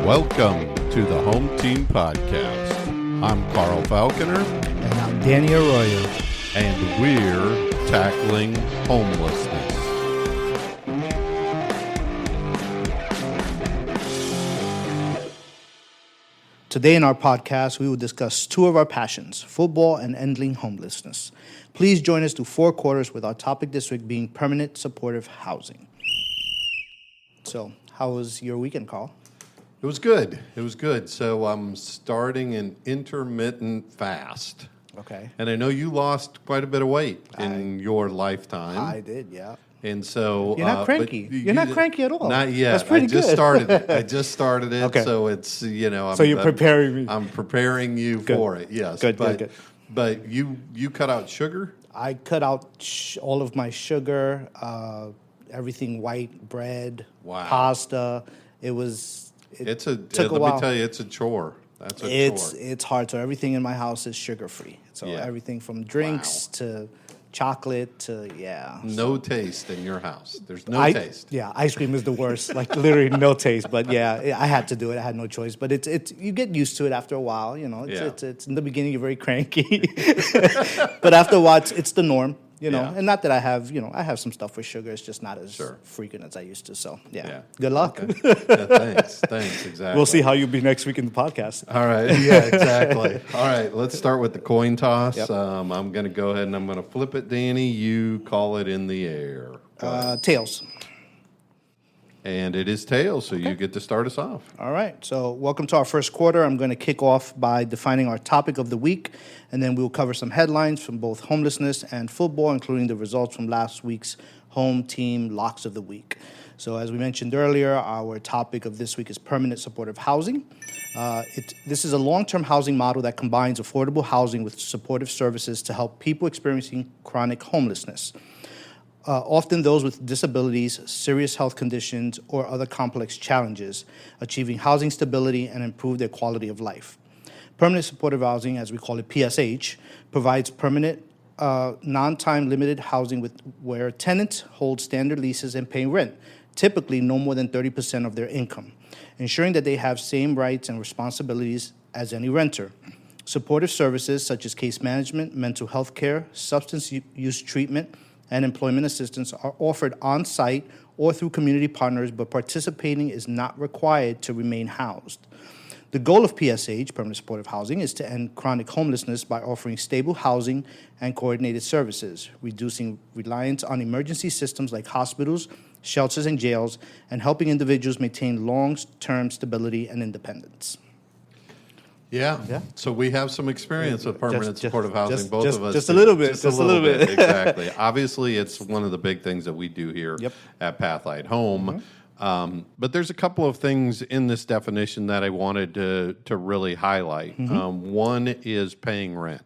Welcome to the Home Team Podcast. I'm Carl Falconer. And I'm Danny Arroyo. And we're tackling homelessness. Today in our podcast, we will discuss two of our passions, football and ending homelessness. Please join us through 4 quarters with our topic this week being permanent supportive housing. So, how was your weekend, Carl? It was good. So I'm starting an intermittent fast. Okay. And I know you lost quite a bit of weight in your lifetime. I did, yeah. And so You're not cranky. You're not cranky at all. Not yet. That's pretty good. I just started it. Okay. So it's, So you're preparing me. I'm preparing you for it. Yes. Good. But you cut out sugar? I cut out all of my sugar, everything white, bread, pasta. It took a while. Let me tell you, it's a chore. That's a chore. It's hard. So everything in my house is sugar-free. So everything from drinks to chocolate to, No taste in your house. There's no taste. Yeah, ice cream is the worst. Like literally no taste. But yeah, I had to do it. I had no choice. But it's you get used to it after a while. You know, it's in the beginning you're very cranky, but after a while it's the norm. You know, and not that I have some stuff with sugar. It's just not as frequent as I used to. So, good luck. Okay. Thanks, exactly. We'll see how you'll be next week in the podcast. All right, exactly. All right, let's start with the coin toss. Yep. I'm going to go ahead and I'm going to flip it, Danny. You call it in the air. Tails. And it is tails, so you get to start us off. All right. So welcome to our first quarter. I'm going to kick off by defining our topic of the week, and then we'll cover some headlines from both homelessness and football, including the results from last week's home team locks of the week. So as we mentioned earlier, our topic of this week is permanent supportive housing. This is a long-term housing model that combines affordable housing with supportive services to help people experiencing chronic homelessness. Often those with disabilities, serious health conditions, or other complex challenges, achieving housing stability and improve their quality of life. Permanent supportive housing, as we call it PSH, provides permanent, non-time limited housing where tenants hold standard leases and pay rent, typically no more than 30% of their income, ensuring that they have same rights and responsibilities as any renter. Supportive services such as case management, mental health care, substance use treatment, and employment assistance are offered on-site or through community partners, but participating is not required to remain housed. The goal of PSH, permanent supportive housing, is to end chronic homelessness by offering stable housing and coordinated services, reducing reliance on emergency systems like hospitals, shelters, and jails, and helping individuals maintain long-term stability and independence. Yeah. So we have some experience with permanent supportive housing, both of us. Just a little bit. Just a little bit. Exactly. Obviously, it's one of the big things that we do here at Pathlight Home. Mm-hmm. But there's a couple of things in this definition that I wanted to really highlight. Mm-hmm. One is paying rent.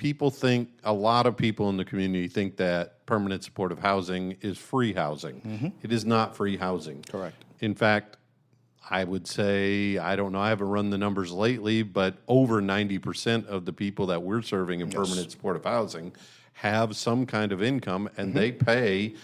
A lot of people in the community think that permanent supportive housing is free housing. Mm-hmm. It is not free housing. Correct. In fact, I would say, I don't know, I haven't run the numbers lately, but over 90% of the people that we're serving in permanent supportive housing have some kind of income, and they pay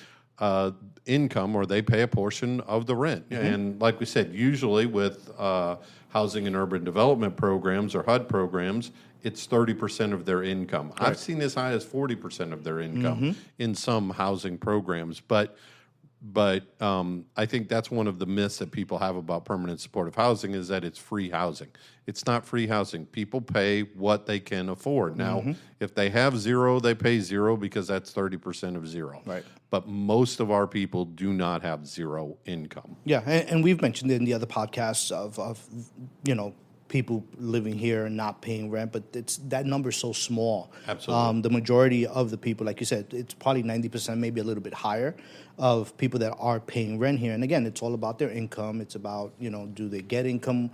income or they pay a portion of the rent. Mm-hmm. And like we said, usually with housing and urban development programs or HUD programs, it's 30% of their income. Right. I've seen as high as 40% of their income in some housing programs, But I think that's one of the myths that people have about permanent supportive housing is that it's free housing. It's not free housing. People pay what they can afford. Now, if they have zero, they pay zero because that's 30% of zero. Right. But most of our people do not have zero income. Yeah, and we've mentioned it in the other podcasts of people living here and not paying rent, but that number is so small. Absolutely. The majority of the people, like you said, it's probably 90%, maybe a little bit higher, of people that are paying rent here. And again, it's all about their income. It's about, do they get income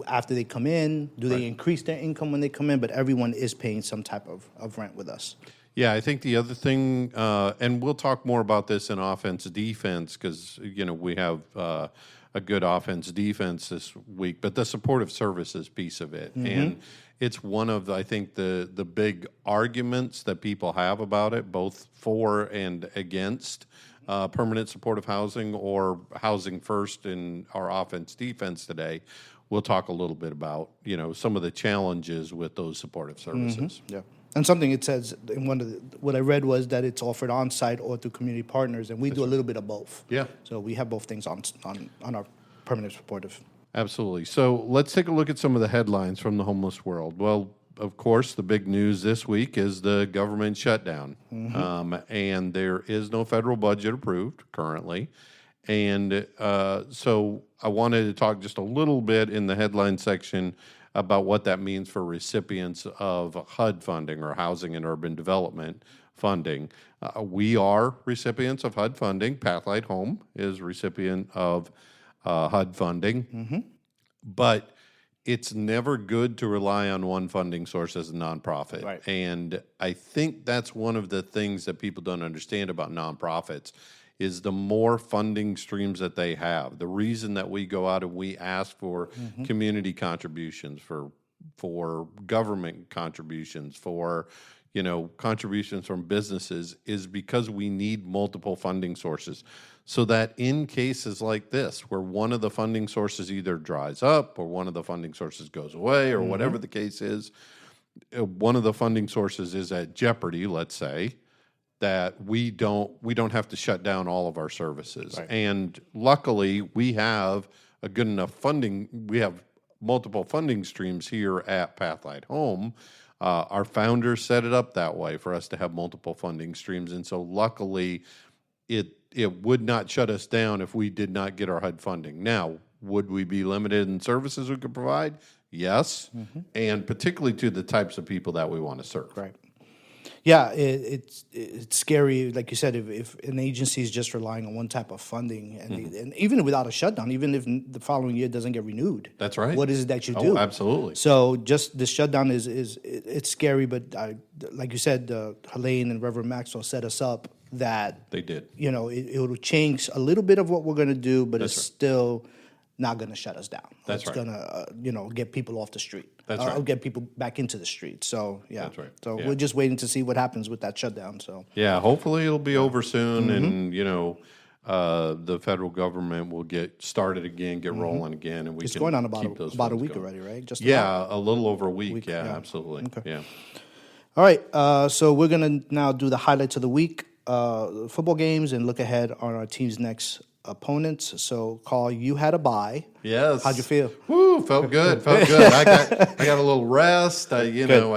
after they come in? Do they increase their income when they come in? But everyone is paying some type of rent with us. Yeah, I think the other thing, and we'll talk more about this in offense defense because, we have a good offense defense this week, but the supportive services piece of it. Mm-hmm. And it's one of, I think, the big arguments that people have about it, both for and against. permanent supportive housing or housing first in our offense defense today, we'll talk a little bit about, some of the challenges with those supportive services. Yeah. And something it says in what I read was that it's offered on site or through community partners, and we do a little bit of both. Yeah. So we have both things on our permanent supportive. Absolutely. So let's take a look at some of the headlines from the homeless world. Well, of course, the big news this week is the government shutdown. And there is no federal budget approved currently. And so I wanted to talk just a little bit in the headline section about what that means for recipients of HUD funding, or Housing and Urban Development funding. We are recipients of HUD funding. Pathlight HOME is recipient of HUD funding. But it's never good to rely on one funding source as a nonprofit. Right. And I think that's one of the things that people don't understand about nonprofits is the more funding streams that they have. The reason that we go out and we ask for community contributions, for government contributions, for contributions from businesses, is because we need multiple funding sources. So that in cases like this, where one of the funding sources either dries up or one of the funding sources goes away or whatever the case is, one of the funding sources is at jeopardy, let's say, that we don't have to shut down all of our services. Right. And luckily, we have a good enough funding. We have multiple funding streams here at Pathlight Home. Our founders set it up that way for us to have multiple funding streams. And so luckily, it would not shut us down if we did not get our HUD funding. Now, would we be limited in services we could provide? Yes. And particularly to the types of people that we want to serve. Right. Yeah, it's scary, like you said, if an agency is just relying on one type of funding, and even without a shutdown, even if the following year doesn't get renewed. That's right. What is it that you do? Oh, absolutely. So just the shutdown it's scary, but like you said, Helene and Reverend Maxwell set us up that they did. It will change a little bit of what we're going to do, but it's still not going to shut us down. That's it's going to, get people off the street. That's right. Or get people back into the street. So, yeah. That's right. So we're just waiting to see what happens with that shutdown. So yeah, hopefully it'll be over soon, and the federal government will get started again, get rolling again, and we it's can going on keep those about a week going. already, right? Just a little over a week. Yeah, absolutely. Okay. Yeah. All right. So we're going to now do the highlights of the week, football games, and look ahead on our team's next opponents. So, Carl, you had a bye. Yes. How'd you feel? Woo, felt good. Felt good. I got a little rest. I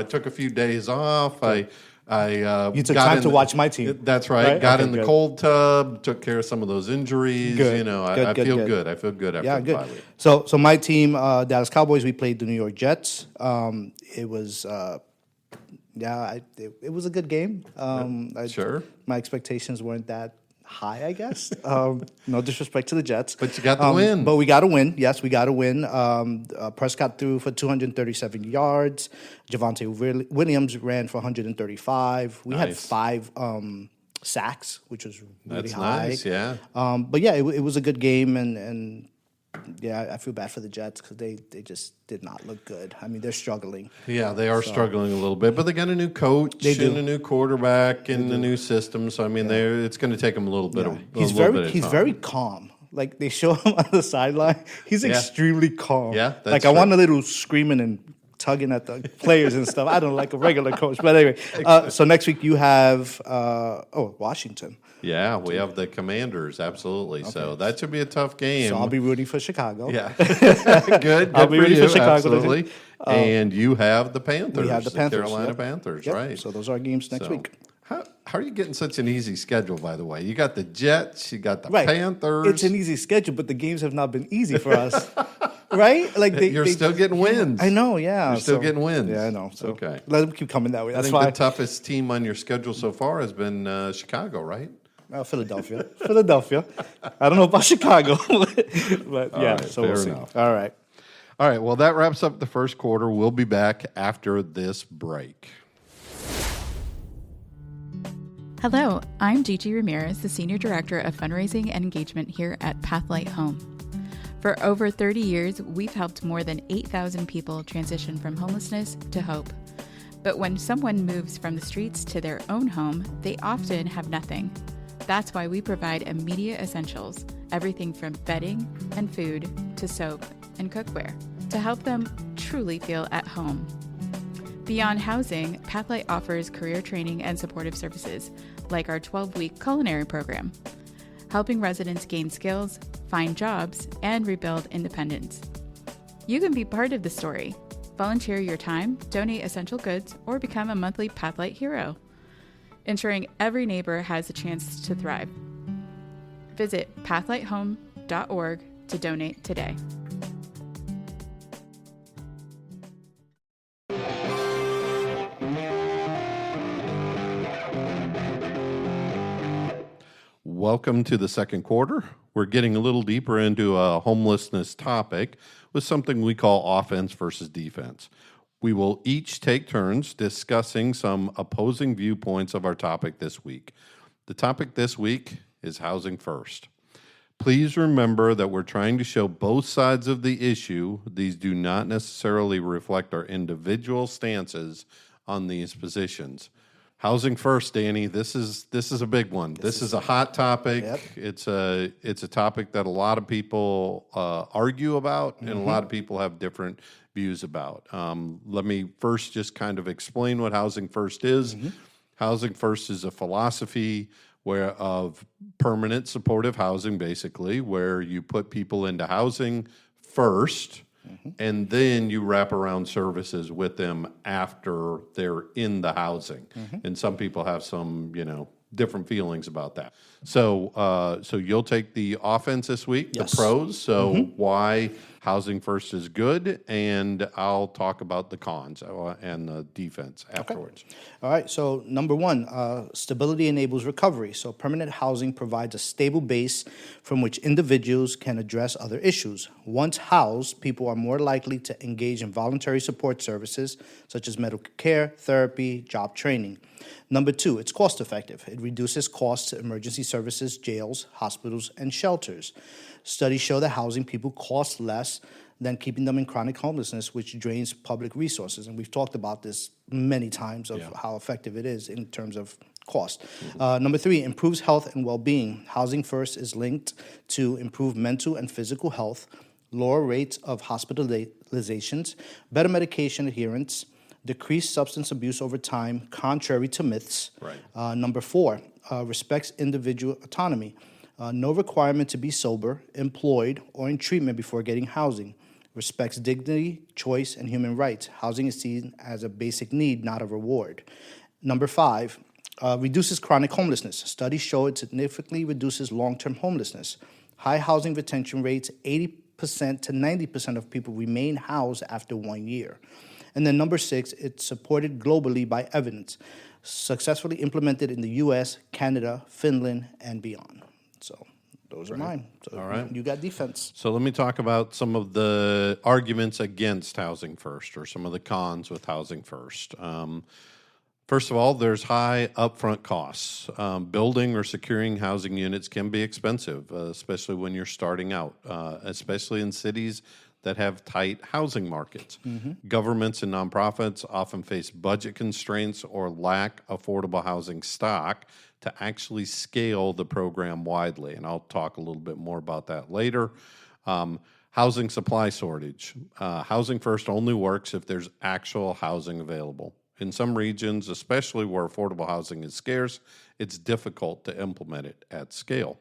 took a few days off. You took time to watch my team. That's right. Got in the cold tub, took care of some of those injuries. Good. I feel good. I feel good after the bye week. So my team, Dallas Cowboys, we played the New York Jets. It was it was a good game. Sure. My expectations weren't that high, I guess. No disrespect to the Jets. But you got the win. But we got to win. Yes, we got to win. Prescott threw for 237 yards. Javonte Williams ran for 135. We had 5 sacks, which was really That's high. nice, yeah. But yeah, it was a good game, and yeah, I feel bad for the Jets because they just did not look good. I mean, they're struggling. Yeah, they are struggling a little bit, but they got a new coach and a new quarterback and a new system. So I mean, it's going to take them a little bit. He's very calm. Like they show him on the sideline, he's extremely calm. Yeah, that's like I want a little screaming and tugging at the players and stuff. I don't like a regular coach, but anyway. So next week you have Washington. Yeah, we have the Commanders, absolutely. Okay. So that should be a tough game. So I'll be rooting for Chicago. Yeah, good. I'll be rooting for Chicago. Absolutely. And you have the Panthers. We have the Panthers. Carolina Panthers, right? So those are our games next week. How are you getting such an easy schedule, by the way? You got the Jets, you got the Panthers. It's an easy schedule, but the games have not been easy for us. Right? Like you're still getting wins. I know, yeah. You're still getting wins. Yeah, I know. So okay. Let them keep coming that way. I think the toughest team on your schedule so far has been Chicago, right? Philadelphia. I don't know about Chicago, but yeah. Right, so we'll see. Enough. All right. Well, that wraps up the first quarter. We'll be back after this break. Hello, I'm Gigi Ramirez, the Senior Director of Fundraising and Engagement here at Pathlight Home. For over 30 years, we've helped more than 8,000 people transition from homelessness to hope. But when someone moves from the streets to their own home, they often have nothing. That's why we provide immediate essentials, everything from bedding and food to soap and cookware, to help them truly feel at home. Beyond housing, Pathlight offers career training and supportive services, like our 12-week culinary program, helping residents gain skills, find jobs, and rebuild independence. You can be part of the story. Volunteer your time, donate essential goods, or become a monthly Pathlight hero, ensuring every neighbor has a chance to thrive. Visit pathlighthome.org to donate today. Welcome to the second quarter. We're getting a little deeper into a homelessness topic with something we call offense versus defense. We will each take turns discussing some opposing viewpoints of our topic this week. The topic this week is housing first. Please remember that we're trying to show both sides of the issue. These do not necessarily reflect our individual stances on these positions. Housing first, Danny. This is a big one. This is a hot topic. Yep. It's a topic that a lot of people argue about, and a lot of people have different views about. Let me first just kind of explain what housing first is. Housing first is a philosophy of permanent supportive housing, basically, where you put people into housing first. And then you wrap around services with them after they're in the housing. And some people have some, different feelings about that. So you'll take the offense this week, Yes. the pros. So why housing first is good, and I'll talk about the cons and the defense afterwards. All right, so number one, stability enables recovery. So permanent housing provides a stable base from which individuals can address other issues. Once housed, people are more likely to engage in voluntary support services such as medical care, therapy, job training. Number two, it's cost effective. It reduces costs to emergency services, jails, hospitals, and shelters. Studies show that housing people costs less than keeping them in chronic homelessness, which drains public resources. And we've talked about this many times of how effective it is in terms of cost. Number three, improves health and well-being. Housing first is linked to improved mental and physical health, lower rates of hospitalizations, better medication adherence, decreased substance abuse over time, contrary to myths. Right. Number four, respects individual autonomy. No requirement to be sober, employed, or in treatment before getting housing. Respects dignity, choice, and human rights. Housing is seen as a basic need, not a reward. Number five, reduces chronic homelessness. Studies show it significantly reduces long-term homelessness. High housing retention rates, 80% to 90% of people remain housed after 1 year. And then number six, it's supported globally by evidence, successfully implemented in the U.S., Canada, Finland, and beyond. So those are mine. So All right. You got defense. So let me talk about some of the arguments against housing first, or some of the cons with housing first. First of all, there's high upfront costs. Building or securing housing units can be expensive, especially when you're starting out, especially in cities that have tight housing markets. Governments and nonprofits often face budget constraints or lack affordable housing stock to actually scale the program widely. And I'll talk a little bit more about that later. Housing supply shortage. Housing first only works if there's actual housing available. In some regions, especially where affordable housing is scarce, it's difficult to implement it at scale.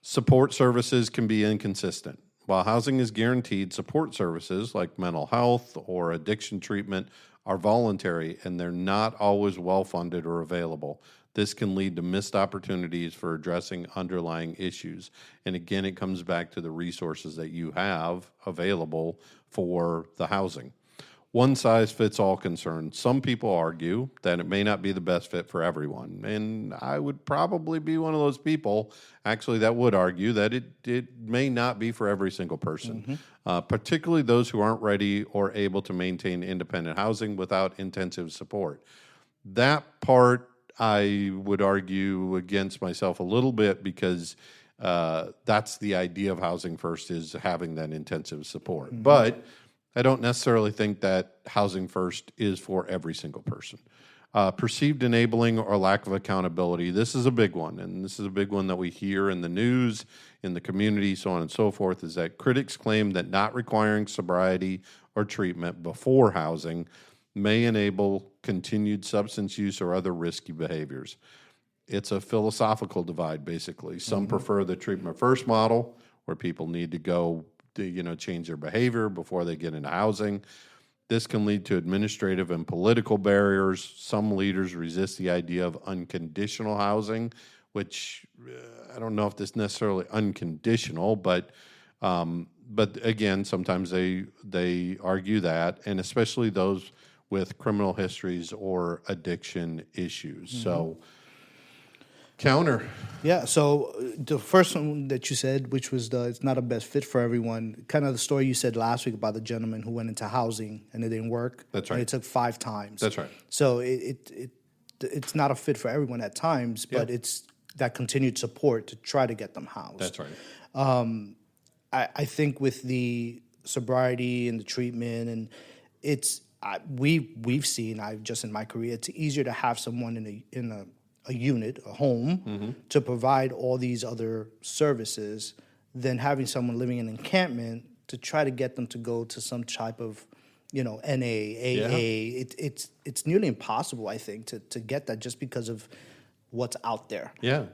Support services can be inconsistent. While housing is guaranteed, support services like mental health or addiction treatment are voluntary, and they're not always well-funded or available. This can lead to missed opportunities for addressing underlying issues. And again, it comes back to the resources that you have available for the housing. One size fits all concern. Some people argue that it may not be the best fit for everyone. And I would probably be one of those people, actually, that would argue that it may not be for every single person, particularly those who aren't ready or able to maintain independent housing without intensive support. That part, I would argue against myself a little bit, because that's the idea of housing first, is having that intensive support. But I don't necessarily think that housing first is for every single person. Perceived enabling or lack of accountability. This is a big one, and this is a big one that we hear in the news, in the community, so on and so forth, is that critics claim that not requiring sobriety or treatment before housing may enable continued substance use or other risky behaviors. It's a philosophical divide, basically. Some prefer the treatment first model, where people need to go to, change their behavior before they get into housing. This can lead to administrative and political barriers. Some leaders resist the idea of unconditional housing, which I don't know if this is necessarily unconditional, but again, sometimes they argue that, and especially those with criminal histories or addiction issues. So, counter. Yeah, so the first one that you said, which was it's not a best fit for everyone, kind of the story you said last week about the gentleman who went into housing and it didn't work. That's right. And it took 5 times. That's right. So it's not a fit for everyone at times, but it's that continued support to try to get them housed. That's right. I think with the sobriety and the treatment, and we've seen, just in my career, it's easier to have someone in a unit, a home, to provide all these other services than having someone living in an encampment to try to get them to go to some type of, NA, AA. It's nearly impossible, I think, to get that just because of what's out there. Yeah.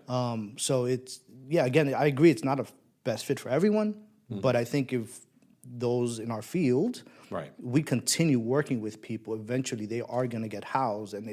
So again, I agree it's not a best fit for everyone, but I think if those in our field, right, we continue working with people, eventually they are going to get housed, and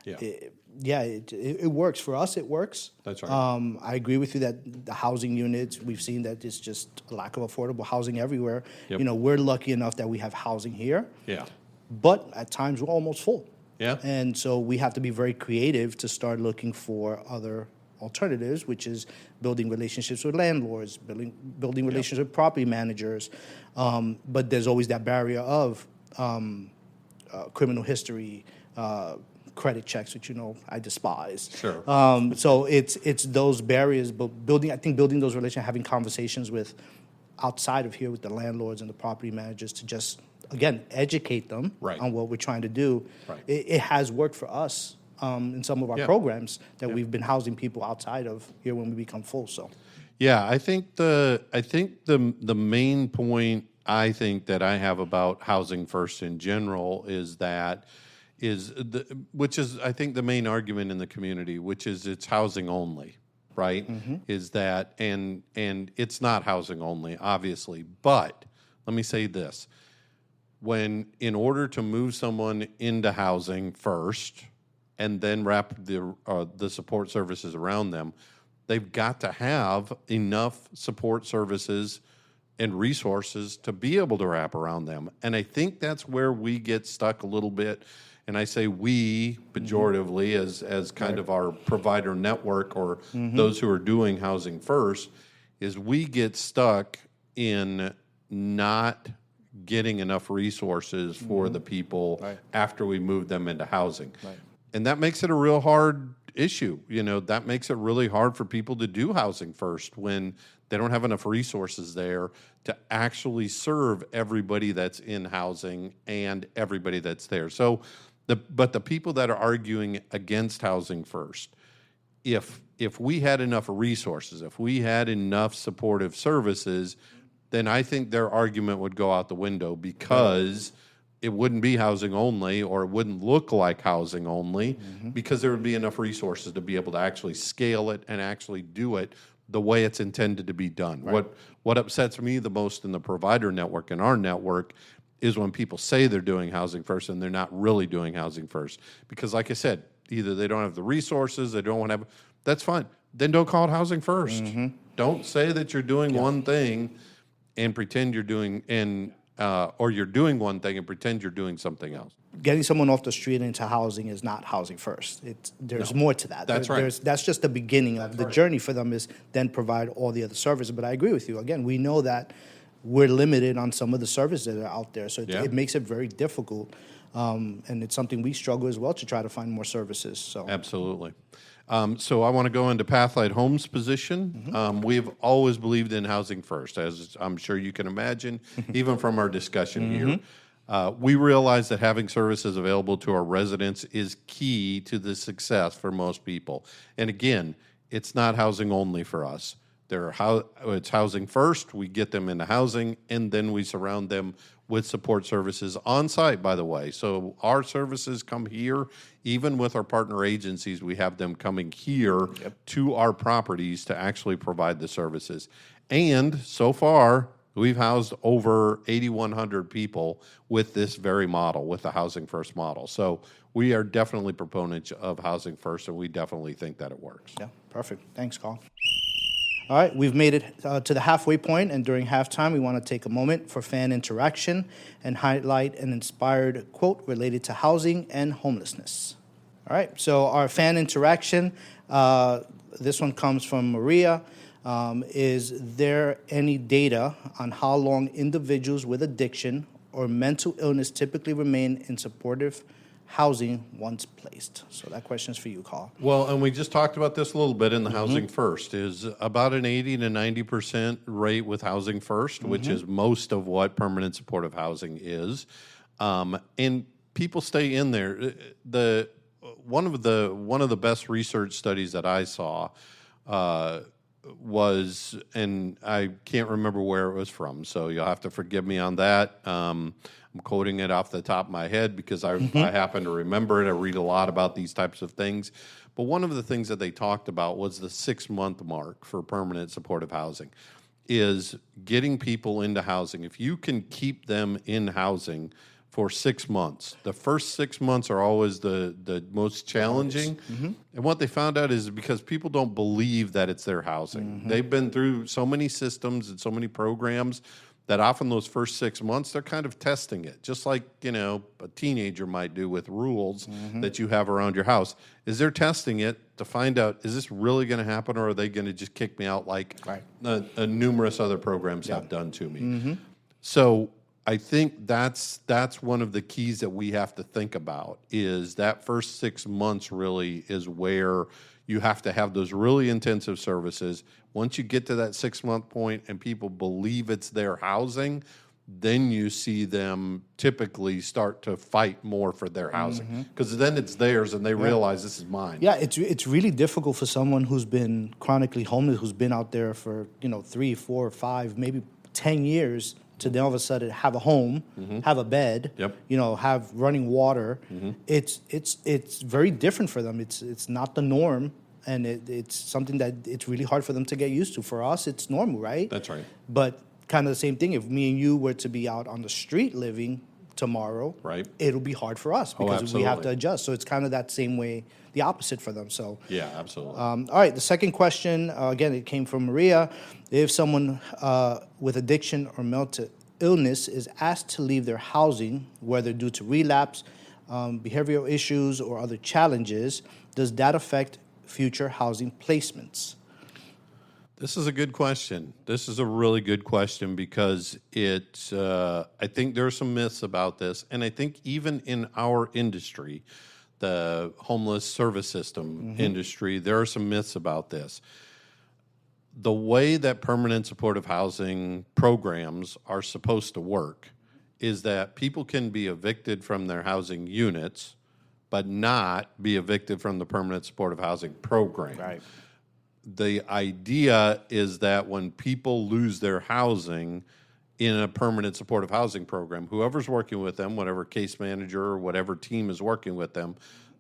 it works for us. It works. That's right. I agree with you that the housing units, we've seen that it's just a lack of affordable housing everywhere. Yep. We're lucky enough that we have housing here. Yeah. But at times we're almost full. Yeah. And so we have to be very creative to start looking for other alternatives, which is building relationships with landlords, building relationships with property managers. But there's always that barrier of criminal history, credit checks, which I despise. Sure. So it's those barriers, but building those relationships, having conversations with outside of here with the landlords and the property managers to just again educate them on what we're trying to do. Right. It has worked for us in some of our programs that we've been housing people outside of here when we become full. So. Yeah, I think the main point I think that I have about housing first in general which is I think the main argument in the community, which is it's housing only, right? Is that and it's not housing only, obviously, but let me say this: in order to move someone into housing first and then wrap the support services around them, they've got to have enough support services and resources to be able to wrap around them. And I think that's where we get stuck a little bit. And I say we pejoratively as kind of our provider network or those who are doing housing first, is we get stuck in not getting enough resources for the people after we move them into housing. Right. And that makes it a real hard issue. That makes it really hard for people to do housing first when they don't have enough resources there to actually serve everybody that's in housing and everybody that's there. So, but the people that are arguing against housing first, if we had enough resources, if we had enough supportive services, then I think their argument would go out the window because it wouldn't be housing only, or it wouldn't look like housing only, because there would be enough resources to be able to actually scale it and actually do it the way it's intended to be done. Right. What upsets me the most in the provider network and our network is when people say they're doing housing first and they're not really doing housing first. Because like I said, either they don't have the resources, they don't want to have, that's fine. Then don't call it housing first. Don't say that you're doing one thing and pretend you're doing, or you're doing one thing and pretend you're doing something else. Getting someone off the street into housing is not housing first. There's more to that. That's right. That's just the beginning of the journey for them, is then provide all the other services. But I agree with you. Again, we know that we're limited on some of the services that are out there. So it makes it very difficult. And it's something we struggle as well to try to find more services. So absolutely. So I want to go into Pathlight HOME's position. We've always believed in housing first, as I'm sure you can imagine, even from our discussion here. We realize that having services available to our residents is key to the success for most people. And again, it's not housing only for us. It's housing first. We get them into housing, and then we surround them with support services on site, by the way. So our services come here. Even with our partner agencies, we have them coming here to our properties to actually provide the services. And so far, we've housed over 8,100 people with this very model, with the Housing First model. So we are definitely proponents of Housing First, and we definitely think that it works. Yeah, perfect. Thanks, Carl. All right, we've made it to the halfway point, and during halftime, we want to take a moment for fan interaction and highlight an inspired quote related to housing and homelessness. All right, so our fan interaction, this one comes from Maria. Is there any data on how long individuals with addiction or mental illness typically remain in supportive housing once placed? So that question is for you, Carl. Well, and we just talked about this a little bit in the Housing First, is about an 80 to 90% rate with Housing First, which is most of what permanent supportive housing is. And people stay in there. One of the best research studies that I saw was, and I can't remember where it was from, so you'll have to forgive me on that. I'm quoting it off the top of my head because I happen to remember it. I read a lot about these types of things. But one of the things that they talked about was the 6-month mark for permanent supportive housing, is getting people into housing. If you can keep them in housing for 6 months, the first 6 months are always the most challenging. And what they found out is because people don't believe that it's their housing. They've been through so many systems and so many programs that often those first 6 months, they're kind of testing it, just like, a teenager might do with rules that you have around your house. Is they're testing it to find out, is this really going to happen, or are they going to just kick me out like numerous other programs have done to me? So I think that's one of the keys that we have to think about, is that first 6 months really is where you have to have those really intensive services. Once you get to that 6-month point and people believe it's their housing, then you see them typically start to fight more for their housing, because then it's theirs and they realize this is mine. Yeah, it's really difficult for someone who's been chronically homeless, who's been out there for 3, 4, 5, maybe 10 years, to then all of a sudden have a home, have a bed, have running water. It's very different for them. It's not the norm, and it's something that it's really hard for them to get used to. For us, it's normal, right? That's right. But kind of the same thing. If me and you were to be out on the street living tomorrow, it'll be hard for us because we have to adjust. So it's kind of that same way, the opposite for them. So yeah, absolutely. All right, the second question, again, it came from Maria. If someone with addiction or mental illness is asked to leave their housing, whether due to relapse, behavioral issues, or other challenges, does that affect future housing placements? This is a good question. This is a really good question because I think there are some myths about this, and I think even in our industry, the homeless service system industry, there are some myths about this. The way that permanent supportive housing programs are supposed to work is that people can be evicted from their housing units, but not be evicted from the permanent supportive housing program. Right. The idea is that when people lose their housing in a permanent supportive housing program, whoever's working with them, whatever case manager or whatever team is working with them,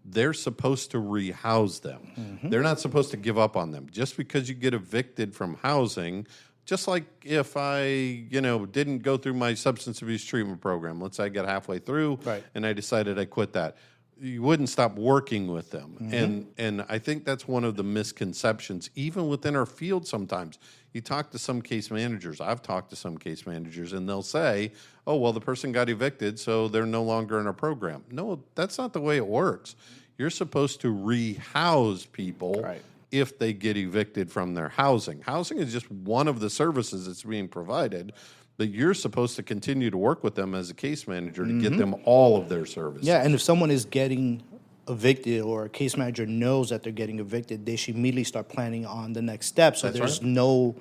they're supposed to rehouse them. They're not supposed to give up on them. Just because you get evicted from housing, just like if I, didn't go through my substance abuse treatment program, let's say I got halfway through and I decided I quit that, you wouldn't stop working with them. And I think that's one of the misconceptions, even within our field sometimes. You talk to some case managers, I've talked to some case managers, and they'll say, oh, well, the person got evicted, so they're no longer in our program. No, that's not the way it works. You're supposed to rehouse people if they get evicted from their housing. Housing is just one of the services that's being provided, but you're supposed to continue to work with them as a case manager to get them all of their services. Yeah, and if someone is getting evicted or a case manager knows that they're getting evicted, they should immediately start planning on the next step. So there's no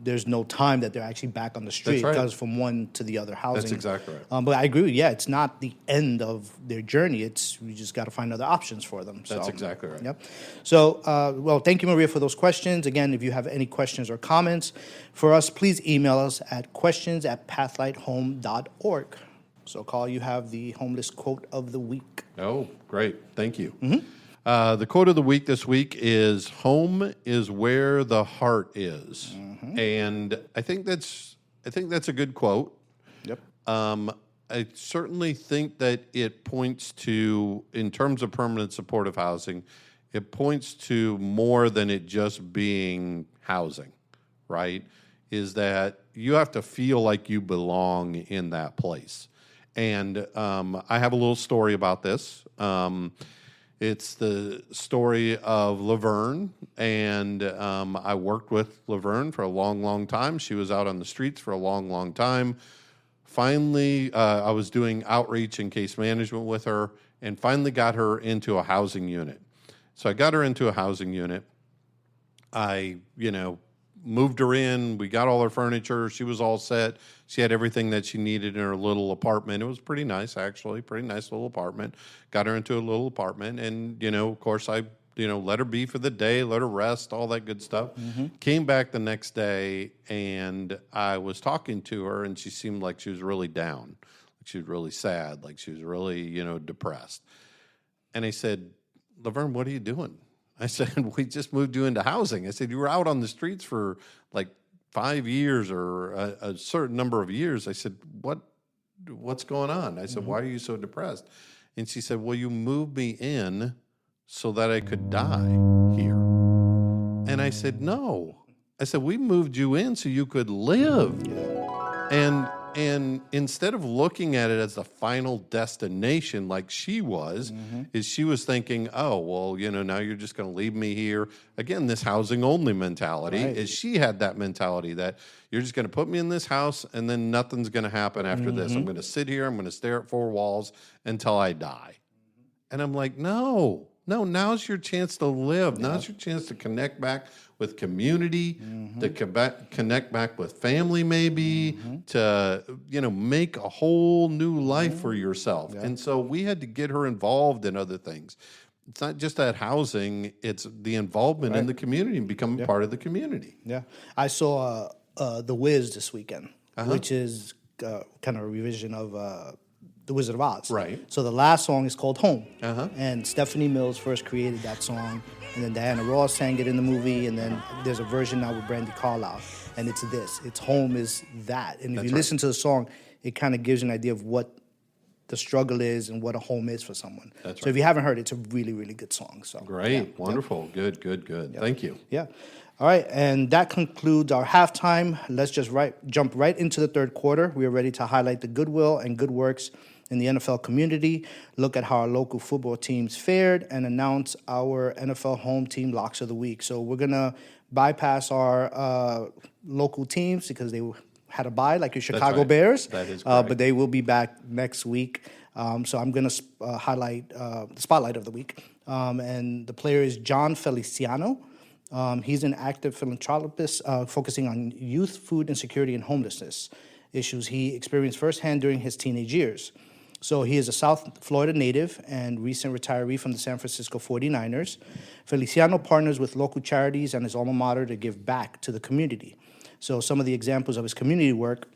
there's no time that they're actually back on the street. That's right. It goes from one to the other housing. That's exactly right. But I agree with you. Yeah, it's not the end of their journey. We just got to find other options for them. That's exactly right. Yep. So, well, thank you, Maria, for those questions. Again, if you have any questions or comments for us, please email us at questions@pathlighthome.org. So, Carl, you have the homeless quote of the week. Oh, great. Thank you. The quote of the week this week is, "Home is where the heart is." And I think that's a good quote. Yep. I certainly think that it points to, in terms of permanent supportive housing, it points to more than it just being housing, right? Is that you have to feel like you belong in that place. And I have a little story about this. It's the story of Laverne, and I worked with Laverne for a long, long time. She was out on the streets for a long, long time. Finally, I was doing outreach and case management with her, and finally got her into a housing unit. So I got her into a housing unit. I, moved her in. We got all her furniture. She was all set. She had everything that she needed in her little apartment. It was pretty nice, actually. Pretty nice little apartment. Got her into a little apartment. And, of course, I, let her be for the day, let her rest, all that good stuff. Came back the next day, and I was talking to her, and she seemed like she was really down. Like she was really sad. Like she was really, depressed. And I said, "Laverne, what are you doing?" I said, "We just moved you into housing." I said, "You were out on the streets for like 5 years or a certain number of years." I said, what's going on? I said, "Why are you so depressed?" And she said, "Well, you moved me in so that I could die here." And I said, "No." I said, "We moved you in so you could live." And instead of looking at it as the final destination like she was, is she was thinking, "Oh, well, now you're just going to leave me here." Again, this housing only mentality, Right. is she had that mentality that you're just going to put me in this house and then nothing's going to happen after this. I'm going to sit here, I'm going to stare at four walls until I die. And I'm like, no, now's your chance to live. Now's your chance to connect back with community, to connect back with family maybe, to, make a whole new life for yourself. Yeah. And so we had to get her involved in other things. It's not just that housing, it's the involvement in the community and becoming part of the community. Yeah. I saw The Wiz this weekend, which is kind of a revision of The Wizard of Oz. Right. So the last song is called Home. And Stephanie Mills first created that song, and then Diana Ross sang it in the movie, and then there's a version now with Brandy Carlisle, and it's this. It's Home is that. And if you listen to the song, it kind of gives you an idea of what the struggle is and what a home is for someone. So if you haven't heard it, it's a really, really good song. So great. Wonderful. Good. Yeah. Thank you. Yeah. All right, and that concludes our halftime. Let's just jump right into the third quarter. We are ready to highlight the goodwill and good works in the NFL community, look at how our local football teams fared, and announce our NFL home team locks of the week. So we're going to bypass our local teams because they had a bye, like your Chicago Bears. That is correct. But they will be back next week. So I'm going to highlight the spotlight of the week. And the player is Jon Feliciano. He's an active philanthropist focusing on youth, food insecurity, and homelessness issues he experienced firsthand during his teenage years. So he is a South Florida native and recent retiree from the San Francisco 49ers. Feliciano partners with local charities and his alma mater to give back to the community. So some of the examples of his community work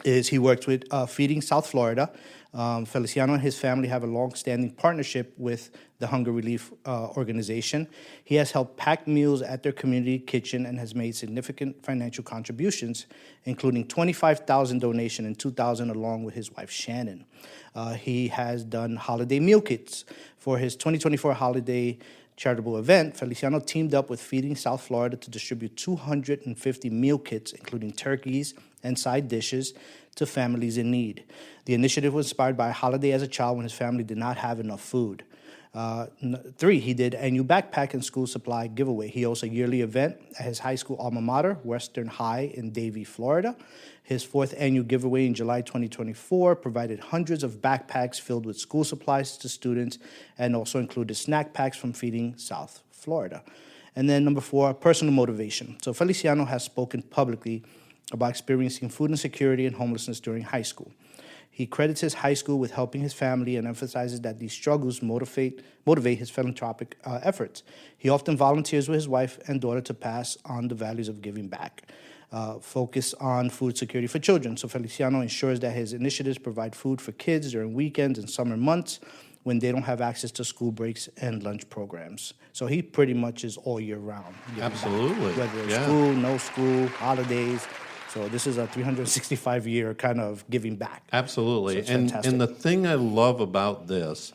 is he works with Feeding South Florida. Feliciano and his family have a long-standing partnership with the Hunger Relief Organization. He has helped pack meals at their community kitchen and has made significant financial contributions, including $25,000 donation and $2,000 along with his wife, Shannon. He has done holiday meal kits. For his 2024 holiday charitable event, Feliciano teamed up with Feeding South Florida to distribute 250 meal kits, including turkeys and side dishes, to families in need. The initiative was inspired by a holiday as a child when his family did not have enough food. 3, he did annual backpack and school supply giveaway. He hosts a yearly event at his high school alma mater, Western High in Davie, Florida. His 4th annual giveaway in July 2024 provided hundreds of backpacks filled with school supplies to students and also included snack packs from Feeding South Florida. And then number 4, personal motivation. So Feliciano has spoken publicly about experiencing food insecurity and homelessness during high school. He credits his high school with helping his family and emphasizes that these struggles motivate his philanthropic efforts. He often volunteers with his wife and daughter to pass on the values of giving back. Focus on food security for children. So Feliciano ensures that his initiatives provide food for kids during weekends and summer months when they don't have access to school breaks and lunch programs. So he pretty much is all year round. Absolutely. Back, whether it's school, no school, holidays. So this is a 365-year kind of giving back. Absolutely. So and the thing I love about this,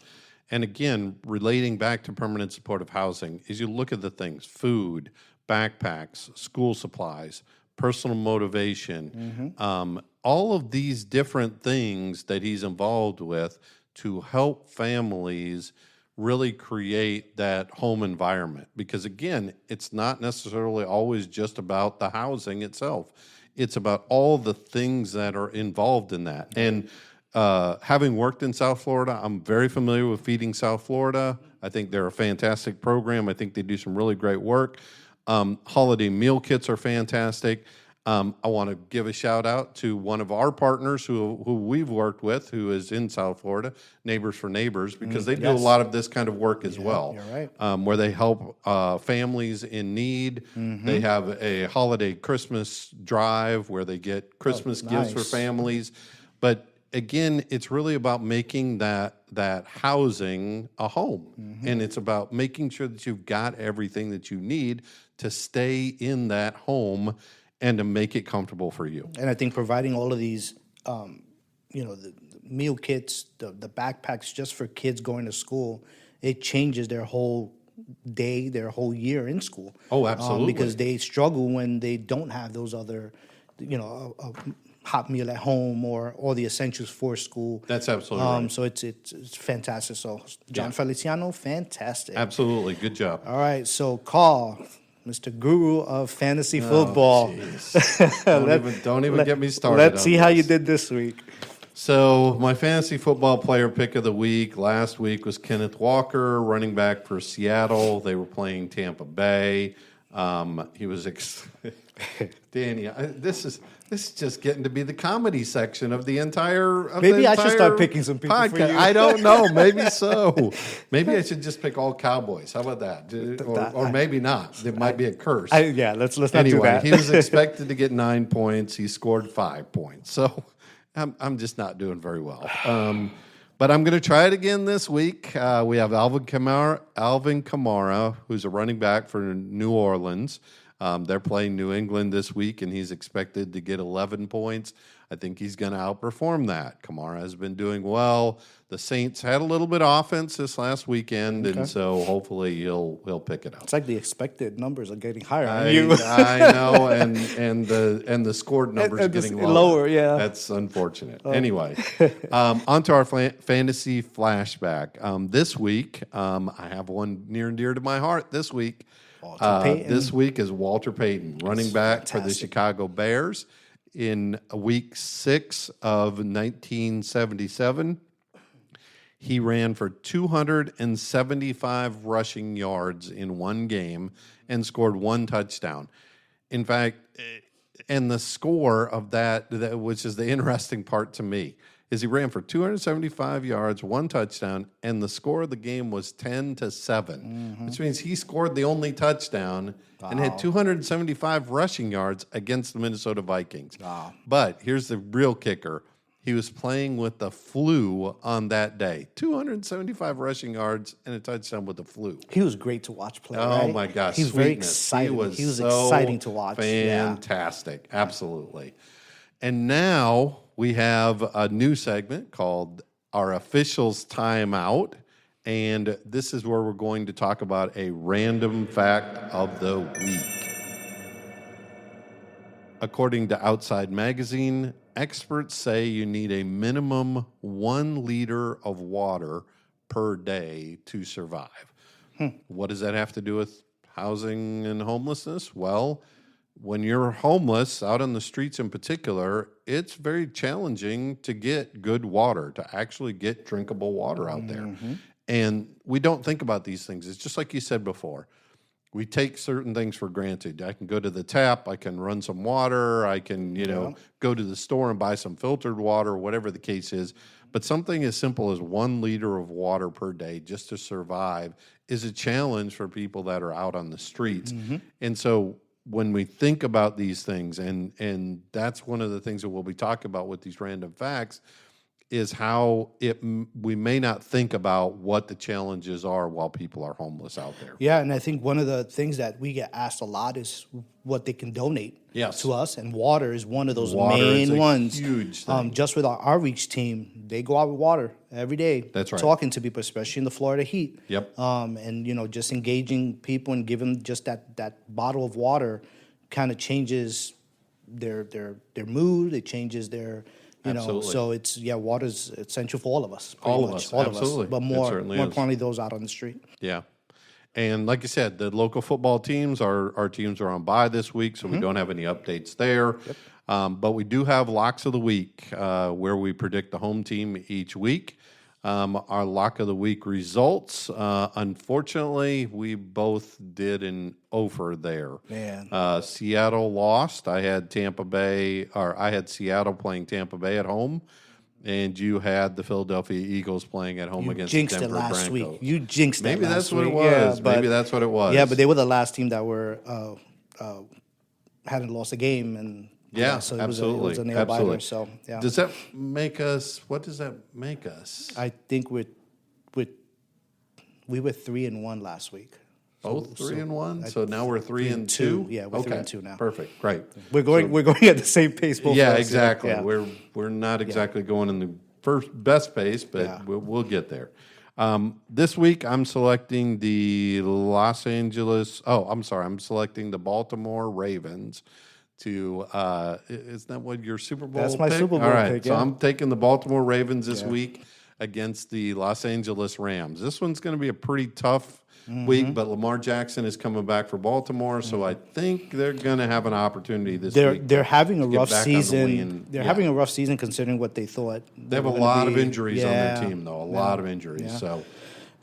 and again, relating back to permanent supportive housing, is you look at the things: food, backpacks, school supplies, personal motivation, all of these different things that he's involved with to help families really create that home environment. Because again, it's not necessarily always just about the housing itself. It's about all the things that are involved in that. And having worked in South Florida, I'm very familiar with Feeding South Florida. I think they're a fantastic program. I think they do some really great work. Holiday meal kits are fantastic. I want to give a shout out to one of our partners who we've worked with, who is in South Florida, Neighbors for Neighbors, because they do a lot of this kind of work as well. You're right. Where they help families in need. They have a holiday Christmas drive where they get Christmas gifts for families. But again, it's really about making that housing a home. And it's about making sure that you've got everything that you need to stay in that home and to make it comfortable for you. And I think providing all of these, the meal kits, the backpacks just for kids going to school, it changes their whole day, their whole year in school. Oh, absolutely. Because they struggle when they don't have those other, a hot meal at home or all the essentials for school. That's absolutely right. So it's fantastic. So Jon Feliciano, fantastic. Absolutely. Good job. All right. So Carl, Mr. Guru of fantasy football. Don't even get me started. Let's see how you did this week. So my fantasy football player pick of the week last week was Kenneth Walker, running back for Seattle. They were playing Tampa Bay. He was Danny. This is just getting to be the comedy section of the entire. Maybe I should start picking some people podcast. for you. I don't know. Maybe so. Maybe I should just pick all Cowboys. How about that? Or maybe not. It might be a curse. Let's not do that. He was expected to get 9 points. He scored 5 points. So I'm just not doing very well. But I'm going to try it again this week. We have Alvin Kamara, who's a running back for New Orleans. They're playing New England this week, and he's expected to get 11 points. I think he's going to outperform that. Kamara has been doing well. The Saints had a little bit of offense this last weekend, and so hopefully he'll pick it up. It's like the expected numbers are getting higher on I you. I know, and the scored numbers are getting lower. Yeah, that's unfortunate. Anyway, on to our fantasy flashback. This week, I have one near and dear to my heart. This week. This week is Walter Payton, running back for the Chicago Bears. In week 6 of 1977, he ran for 275 rushing yards in one game and scored 1 touchdown. In fact, and the score of that, which is the interesting part to me, is he ran for 275 yards, 1 touchdown, and the score of the game was 10-7, which means he scored the only touchdown and had 275 rushing yards against the Minnesota Vikings. Wow. But here's the real kicker. He was playing with the flu on that day. 275 rushing yards and a touchdown with the flu. He was great to watch play, Oh, right? my gosh. He was very exciting. He was so exciting to watch. Fantastic. Yeah. Absolutely. And now we have a new segment called Our Officials Timeout. And this is where we're going to talk about a random fact of the week. According to Outside Magazine, experts say you need a minimum 1 liter of water per day to survive. What does that have to do with housing and homelessness? Well, when you're homeless, out on the streets in particular, it's very challenging to get good water, to actually get drinkable water out there. And we don't think about these things. It's just like you said before. we take certain things for granted. I can go to the tap, I can run some water, I can, go to the store and buy some filtered water, whatever the case is. But something as simple as 1 liter of water per day just to survive is a challenge for people that are out on the streets. And so when we think about these things, and that's one of the things that we'll be talking about with these random facts, is how we may not think about what the challenges are while people are homeless out there. Yeah, and I think one of the things that we get asked a lot is what they can donate to us, and water is one of those main ones. Huge thing. Just with our outreach team, they go out with water every day. That's right. Talking to people, especially in the Florida heat. Yep. And just engaging people and giving them just that bottle of water kind of changes their mood. It changes their Absolutely. So it's water's essential for all of us. All of us, absolutely. But more importantly, those out on the street. Yeah. And like I said, the local football teams, our teams are on bye this week, so we don't have any updates there. Yep. But we do have locks of the week where we predict the home team each week. Our lock of the week results, unfortunately, we both did an over there. Man. Seattle lost. I had Seattle playing Tampa Bay at home, and you had the Philadelphia Eagles playing at home against the Denver Broncos. Jinxed it last week. You jinxed Maybe that that's last what week. it was. Yeah, Maybe that's what it was. Yeah, but they were the last team that were hadn't lost a game, and so it absolutely. was a nail biter. So yeah. Does that make us? What does that make us? I think we were 3-1 last week. Both 3-1. So now we're 3-2. Yeah, we're 3-2 now. Perfect. Great. We're going at the same pace. Both yeah, of us. exactly. Yeah. We're not exactly going in the best pace, but we'll get there. This week I'm selecting the I'm selecting the Baltimore Ravens to is that what your Super Bowl That's my pick? Super Bowl All right, pick, so yeah. I'm taking the Baltimore Ravens this week against the Los Angeles Rams. This one's going to be a pretty tough week, but Lamar Jackson is coming back for Baltimore, so I think they're going to have an opportunity this week. They're having a rough season. Having a rough season considering what they thought. They have a lot of injuries on their team, though. A lot of injuries. So,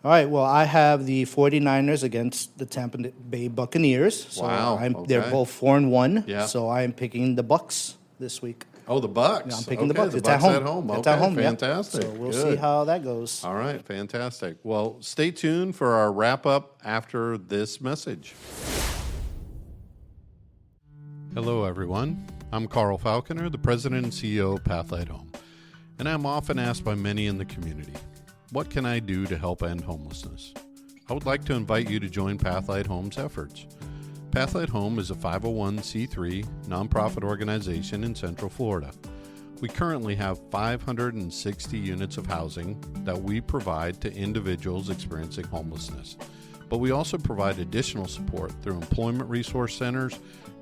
all right. Well, I have the 49ers against the Tampa Bay Buccaneers. So wow. They're both 4-1. Yeah. So I am picking the Bucks this week. Oh, the Bucks. Yeah, I'm picking the Bucks. The It's Bucks at home. Okay, It's at home. Fantastic. Yeah. So we'll Good. see how that goes. All right, fantastic. Well, stay tuned for our wrap-up after this message. Hello, everyone. I'm Carl Falconer, the president and CEO of Pathlight HOME, and I'm often asked by many in the community, what can I do to help end homelessness? I would like to invite you to join Pathlight HOME's efforts. Pathlight HOME is a 501c3 nonprofit organization in Central Florida. We currently have 560 units of housing that we provide to individuals experiencing homelessness, but we also provide additional support through employment resource centers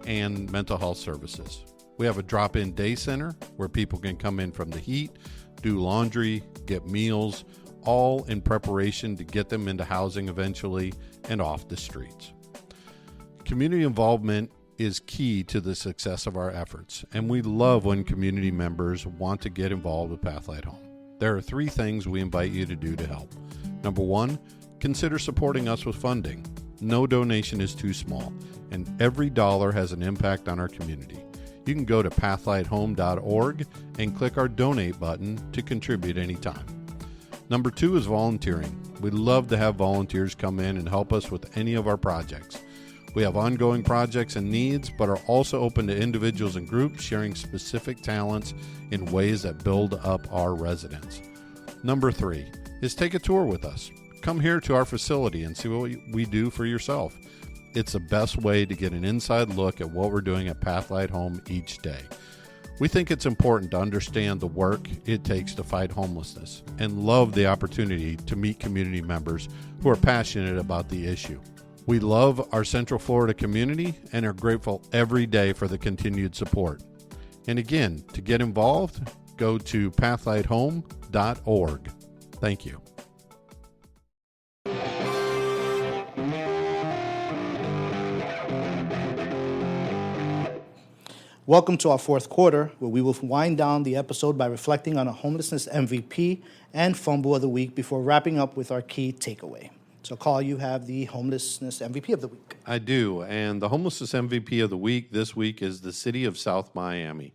and mental health services. We have a drop-in day center where people can come in from the heat, do laundry, get meals, all in preparation to get them into housing eventually and off the streets. Community involvement is key to the success of our efforts, and we love when community members want to get involved with Pathlight HOME. There are 3 things we invite you to do to help. Number 1, consider supporting us with funding. No donation is too small, and every dollar has an impact on our community. You can go to pathlighthome.org and click our donate button to contribute anytime. Number 2 is volunteering. We'd love to have volunteers come in and help us with any of our projects. We have ongoing projects and needs, but are also open to individuals and groups sharing specific talents in ways that build up our residents. Number 3 is take a tour with us. Come here to our facility and see what we do for yourself. It's the best way to get an inside look at what we're doing at Pathlight HOME each day. We think it's important to understand the work it takes to fight homelessness and love the opportunity to meet community members who are passionate about the issue. We love our Central Florida community and are grateful every day for the continued support. And again, to get involved, go to pathlighthome.org. Thank you. Welcome to our fourth quarter, where we will wind down the episode by reflecting on a homelessness MVP and fumble of the week before wrapping up with our key takeaway. So, Carl, you have the homelessness MVP of the week. I do, and the homelessness MVP of the week this week is the city of South Miami.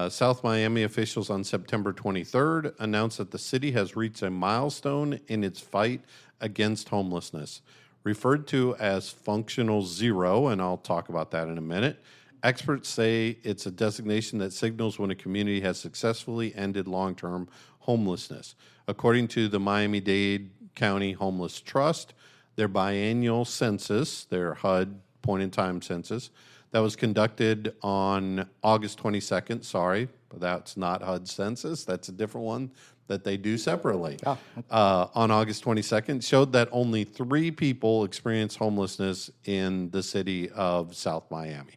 South Miami officials on September 23rd announced that the city has reached a milestone in its fight against homelessness. Referred to as functional zero, and I'll talk about that in a minute. Experts say it's a designation that signals when a community has successfully ended long-term homelessness. According to the Miami-Dade County Homeless Trust, their biannual census, their HUD point-in-time census, that was conducted on August 22nd. Sorry, but that's not HUD census. That's a different one that they do separately. Oh, okay. On August 22nd, showed that only 3 people experienced homelessness in the city of South Miami.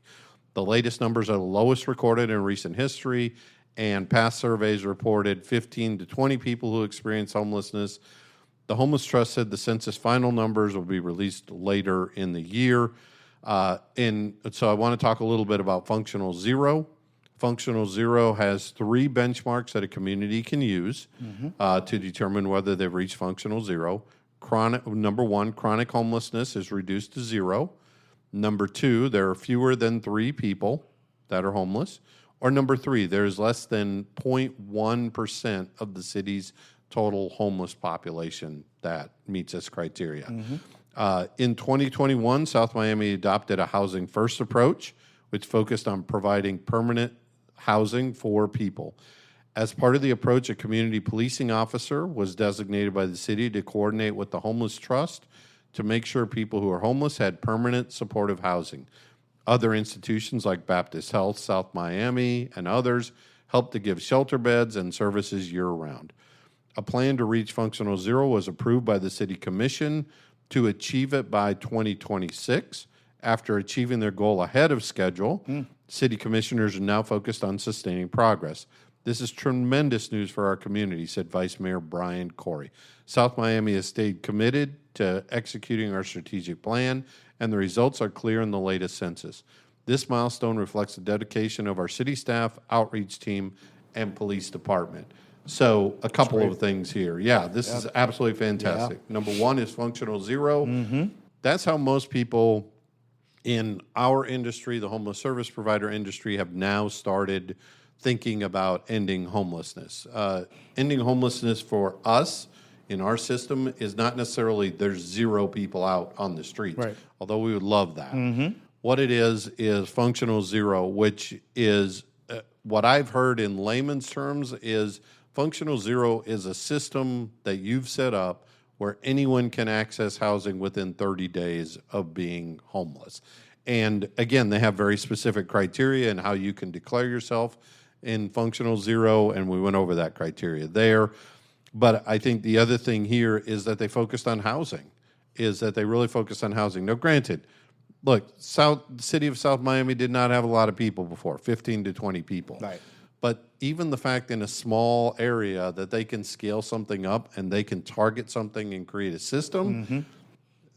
The latest numbers are the lowest recorded in recent history, and past surveys reported 15 to 20 people who experienced homelessness. The Homeless Trust said the census final numbers will be released later in the year. So I want to talk a little bit about functional zero. Functional zero has 3 benchmarks that a community can use to determine whether they've reached functional zero. Number 1, chronic homelessness is reduced to 0. Number 2, there are fewer than 3 people that are homeless. Or number 3, there's less than 0.1% of the city's total homeless population that meets this criteria. In 2021, South Miami adopted a housing first approach, which focused on providing permanent housing for people. As part of the approach, a community policing officer was designated by the city to coordinate with the Homeless Trust to make sure people who are homeless had permanent supportive housing. Other institutions like Baptist Health, South Miami, and others helped to give shelter beds and services year-round. A plan to reach functional zero was approved by the City Commission to achieve it by 2026. After achieving their goal ahead of schedule, City Commissioners are now focused on sustaining progress. This is tremendous news for our community, said Vice Mayor Brian Corey. South Miami has stayed committed to executing our strategic plan, and the results are clear in the latest census. This milestone reflects the dedication of our city staff, outreach team, and police department. So a couple of things here. Yeah, this is absolutely fantastic. Number 1 is functional zero. That's how most people in our industry, the homeless service provider industry, have now started thinking about ending homelessness. Ending homelessness for us in our system is not necessarily there's 0 people out on the streets, although we would love that. What it is functional zero, which is what I've heard in layman's terms is functional zero is a system that you've set up where anyone can access housing within 30 days of being homeless. And again, they have very specific criteria and how you can declare yourself in functional zero, and we went over that criteria there. But I think the other thing here is that they focused on housing, is that they really focused on housing. Now, granted, look, the city of South Miami did not have a lot of people before, 15 to 20 people. Right. But even the fact in a small area that they can scale something up and they can target something and create a system,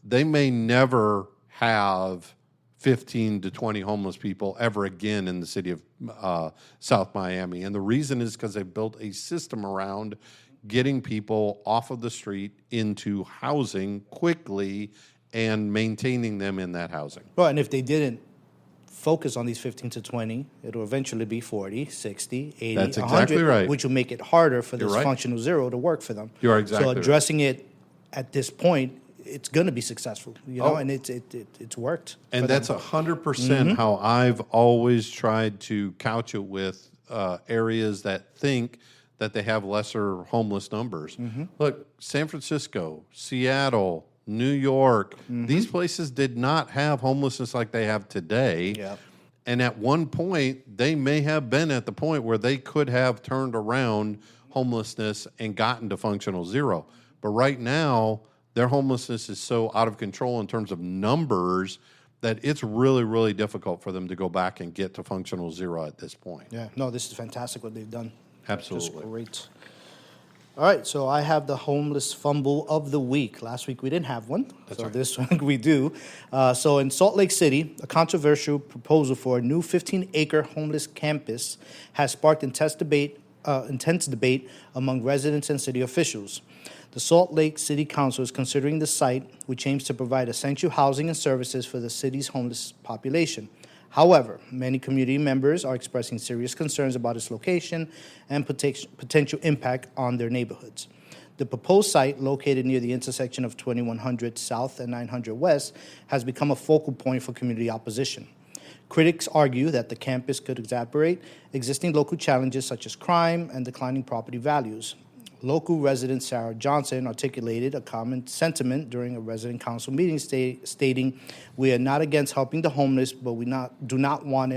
they may never have 15 to 20 homeless people ever again in the city of South Miami. And the reason is because they built a system around getting people off of the street into housing quickly and maintaining them in that housing. Well, and if they didn't focus on these 15 to 20, it'll eventually be 40, 60, 80, That's 100, exactly right. which will make it harder for this right. functional zero to work for them. You are exactly So addressing it at this point, it's going to be successful, and it's worked. And that's 100% how I've always tried to couch it with areas that think that they have lesser homeless numbers. Look, San Francisco, Seattle, New York, these places did not have homelessness like they have today. Yep. And at one point, they may have been at the point where they could have turned around homelessness and gotten to functional zero. But right now, their homelessness is so out of control in terms of numbers that it's really, really difficult for them to go back and get to functional zero at this point. Yeah, no, this is fantastic what they've done. Absolutely. Just great. All right, so I have the homeless fumble of the week. Last week we didn't have one, This week we do. So in Salt Lake City, a controversial proposal for a new 15-acre homeless campus has sparked intense debate intense debate among residents and city officials. The Salt Lake City Council is considering the site, which aims to provide essential housing and services for the city's homeless population. However, many community members are expressing serious concerns about its location and potential impact on their neighborhoods. The proposed site, located near the intersection of 2100 South and 900 West, has become a focal point for community opposition. Critics argue that the campus could exacerbate existing local challenges such as crime and declining property values. Local resident Sarah Johnson articulated a common sentiment during a resident council meeting stating, "We are not against helping the homeless, but we do not want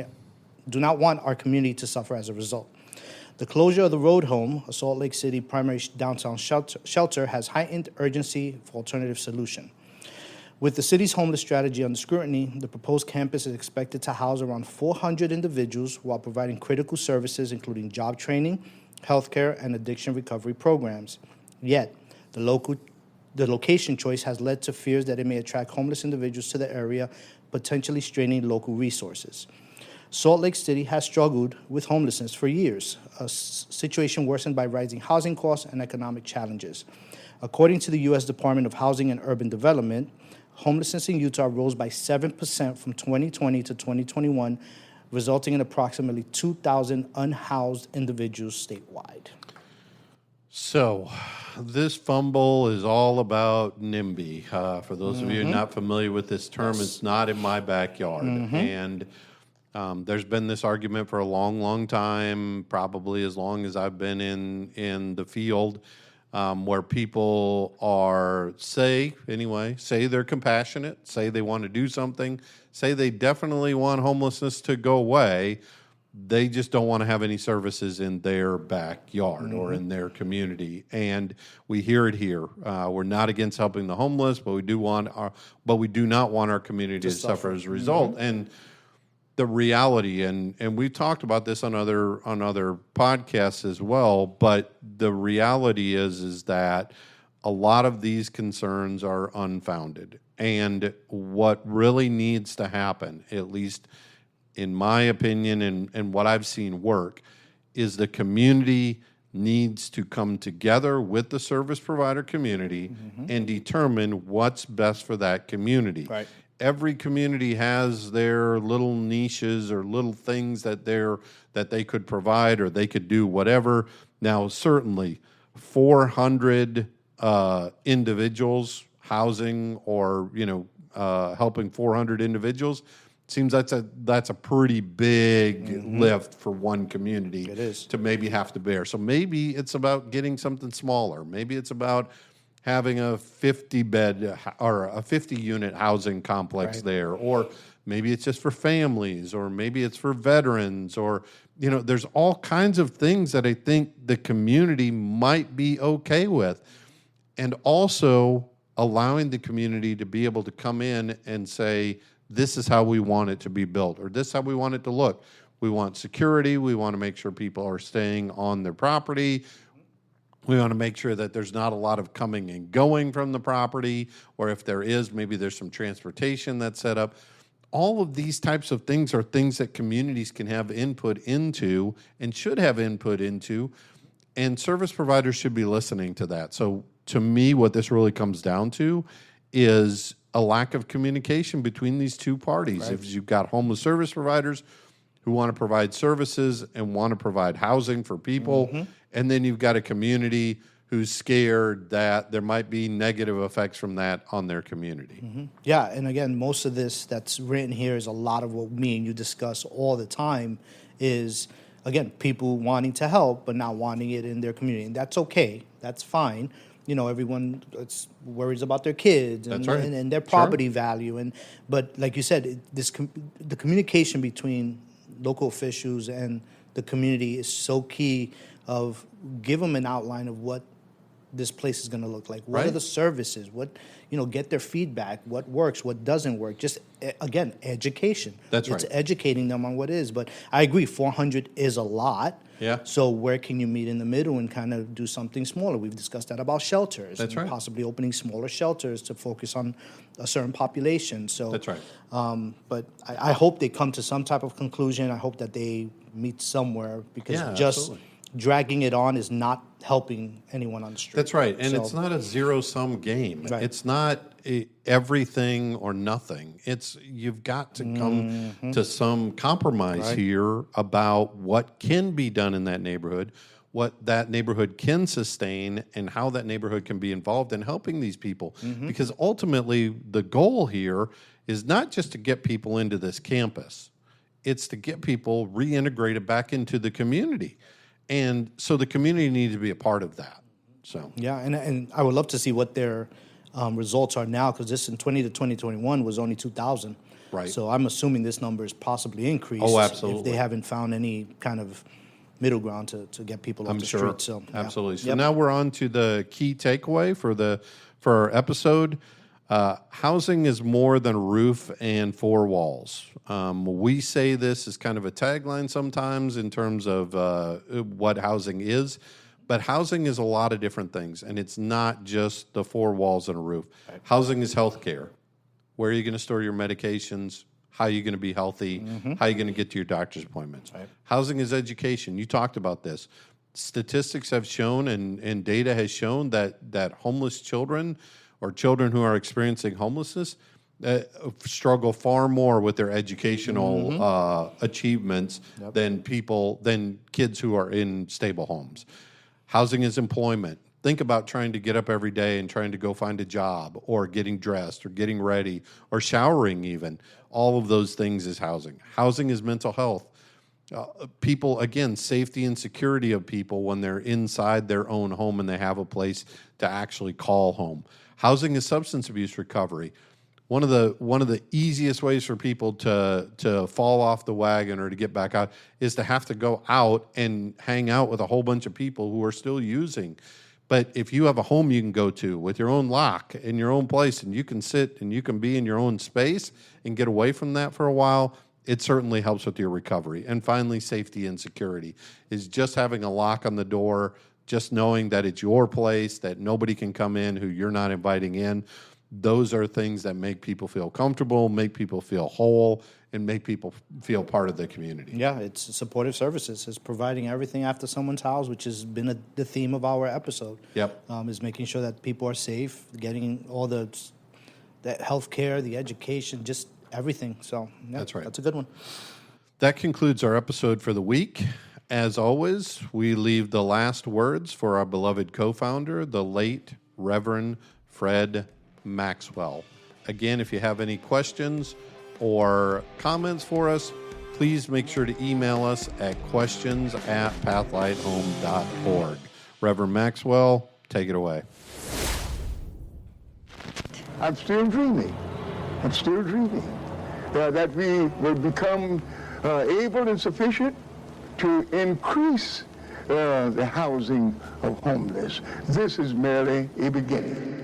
our community to suffer as a result." The closure of the Road Home, a Salt Lake City primary downtown shelter, has heightened urgency for alternative solution. With the city's homeless strategy under scrutiny, the proposed campus is expected to house around 400 individuals while providing critical services including job training, healthcare, and addiction recovery programs. Yet, the location choice has led to fears that it may attract homeless individuals to the area, potentially straining local resources. Salt Lake City has struggled with homelessness for years, a situation worsened by rising housing costs and economic challenges. According to the U.S. Department of Housing and Urban Development, homelessness in Utah rose by 7% from 2020 to 2021, resulting in approximately 2,000 unhoused individuals statewide. So, this fumble is all about NIMBY. For those of you not familiar with this term, it's not in my backyard. And there's been this argument for a long, long time, probably as long as I've been in the field, where people say they're compassionate, say they want to do something, say they definitely want homelessness to go away. They just don't want to have any services in their backyard or in their community. And we hear it here. We're not against helping the homeless, but we do not want our community to suffer as a result. And the reality, and we've talked about this on other podcasts as well, but the reality is that a lot of these concerns are unfounded. And what really needs to happen, at least in my opinion and what I've seen work, is the community needs to come together with the service provider community and determine what's best for that community. Right. Every community has their little niches or little things that they could provide or they could do whatever. Now, certainly, 400 individuals housing or helping 400 individuals seems that's a pretty big lift for one community. It is. To maybe have to bear. So maybe it's about getting something smaller. Maybe it's about having a 50-bed or a 50-unit housing complex there, or maybe it's just for families, or maybe it's for veterans, or there's all kinds of things that I think the community might be okay with, and also allowing the community to be able to come in and say, this is how we want it to be built, or this is how we want it to look. We want security. We want to make sure people are staying on their property. We want to make sure that there's not a lot of coming and going from the property, or if there is, maybe there's some transportation that's set up. All of these types of things are things that communities can have input into and should have input into, and service providers should be listening to that. So to me, what this really comes down to is a lack of communication between these two parties. Right. If you've got homeless service providers who want to provide services and want to provide housing for people, and then you've got a community who's scared that there might be negative effects from that on their community. Yeah, and again, most of this that's written here is a lot of what me and you discuss all the time is, again, people wanting to help but not wanting it in their community. And that's okay. That's fine. Everyone worries about their kids and their property value. But like you said, the communication between local officials and the community is so key. Of give them an outline of what this place is going to look like. What are the services? Get their feedback. What works? What doesn't work? Just again, education. It's educating them on what is. But I agree, 400 is a lot. Yeah. So where can you meet in the middle and kind of do something smaller? We've discussed that about shelters. That's right. Possibly opening smaller shelters to focus on a certain population. So that's right. But I hope they come to some type of conclusion. I hope that they meet somewhere because dragging it on is not helping anyone on the street. That's right. And So- it's not a zero-sum game. Right. It's not everything or nothing. You've got to come to some compromise here about what can be done in that neighborhood, what that neighborhood can sustain, and how that neighborhood can be involved in helping these people. Because ultimately, the goal here is not just to get people into this campus. It's to get people reintegrated back into the community. And so the community needs to be a part of that. So Yeah, and I would love to see what their results are now, because this in 2021 was only 2,000. Right. So I'm assuming this number is possibly increased. Oh, absolutely. If they haven't found any kind of middle ground to get people off I'm the sure. street. So yeah. Absolutely. So Yep. now we're on to the key takeaway for our episode. Housing is more than a roof and four walls. We say this as kind of a tagline sometimes in terms of what housing is, but housing is a lot of different things, and it's not just the four walls and a roof. Right. Housing is healthcare. Where are you going to store your medications? How are you going to be healthy? How are you going to get to your doctor's appointments? Right. Housing is education. You talked about this. Statistics have shown and data has shown that homeless children or children who are experiencing homelessness struggle far more with their educational achievements than kids who are in stable homes. Housing is employment. Think about trying to get up every day and trying to go find a job, or getting dressed, or getting ready, or showering even. All of those things is housing. Housing is mental health. People, again, safety and security of people when they're inside their own home and they have a place to actually call home. Housing is substance abuse recovery. One of the easiest ways for people to fall off the wagon or to get back out is to have to go out and hang out with a whole bunch of people who are still using. But if you have a home you can go to with your own lock in your own place, and you can sit and you can be in your own space and get away from that for a while, it certainly helps with your recovery. And finally, safety and security is just having a lock on the door, just knowing that it's your place, that nobody can come in who you're not inviting in. Those are things that make people feel comfortable, make people feel whole, and make people feel part of the community. Yeah, it's supportive services. It's providing everything after someone's house, which has been the theme of our episode. Yep. Is making sure that people are safe, getting all the health care, the education, just everything. So yeah, that's right. That's a good one. That concludes our episode for the week. As always, we leave the last words for our beloved co-founder, the late Reverend Fred Maxwell. Again, if you have any questions or comments for us, please make sure to email us at questions@pathlighthome.org. Reverend Maxwell, take it away. I'm still dreaming. That we will become able and sufficient to increase the housing of homeless. This is merely a beginning.